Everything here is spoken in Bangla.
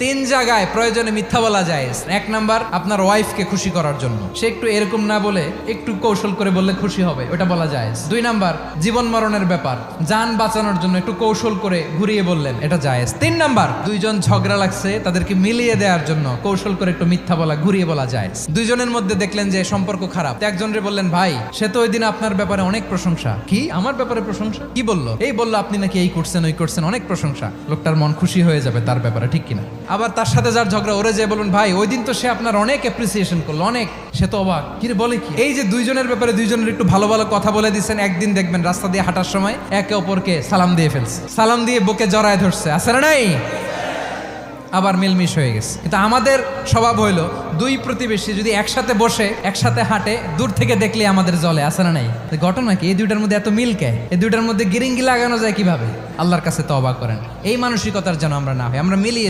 তিন জায়গায় প্রয়োজনে মিথ্যা বলা যায়। এক নাম্বার, আপনার ওয়াইফকে খুশি করার জন্য, সে একটু এরকম না বলে একটু কৌশল করে বললে খুশি হবে, ওটা বলা যায়। দুই নাম্বার, জীবন মরণের ব্যাপার, যান বাঁচানোর জন্য একটু কৌশল করে ঘুরিয়ে বললেন, এটা জায়েজ। তিন নাম্বার, দুইজন ঝগড়া লাগছে তাদেরকে মিলিয়ে দেওয়ার জন্য কৌশল করে একটু মিথ্যা বলা, ঘুরিয়ে বলা যায়। দুইজনের মধ্যে দেখলেন যে সম্পর্ক খারাপ, একজনরে বললেন, ভাই সে তো ওই দিন আপনার ব্যাপারে অনেক প্রশংসা। কি আমার ব্যাপারে প্রশংসা? কি বললো? এই বললো আপনি নাকি এই করছেন ওই করছেন, অনেক প্রশংসা। লোকটার মন খুশি হয়ে যাবে তার ব্যাপারে, ঠিক কিনা? আবার তার সাথে যার ঝগড়া, ওরে যে বলুন, ভাই ওই দিন তো সে আপনার অনেক অ্যাপ্রিসিয়েশন করলো, অনেক, সে তো অবাক, কি রে বলে কি? এই যে দুইজনের ব্যাপারে দুইজনের একটু ভালো ভালো কথা বলে দিচ্ছেন, একদিন দেখবেন রাস্তা দিয়ে হাঁটার সময় একে অপরকে সালাম দিয়ে ফেলছে, সালাম দিয়ে বুকে জড়ায় ধরছে, আছে না নাই? আবার মিলমিশ হয়ে গেছে। কিন্তু আমাদের স্বভাব হইলো, দুই প্রতিবেশী যদি একসাথে বসে একসাথে হাঁটে, দূর থেকে দেখলে আমাদের জলে, আছে না নাই? ঘটনা কি? এই দুইটার মধ্যে এত মিল কে? এই দুইটার মধ্যে গিরিঙ্গি লাগানো যায় কিভাবে? আল্লাহর কাছে তওবা করেন, এই মানসিকতার যেন আমরা না হয়, আমরা মিলিয়ে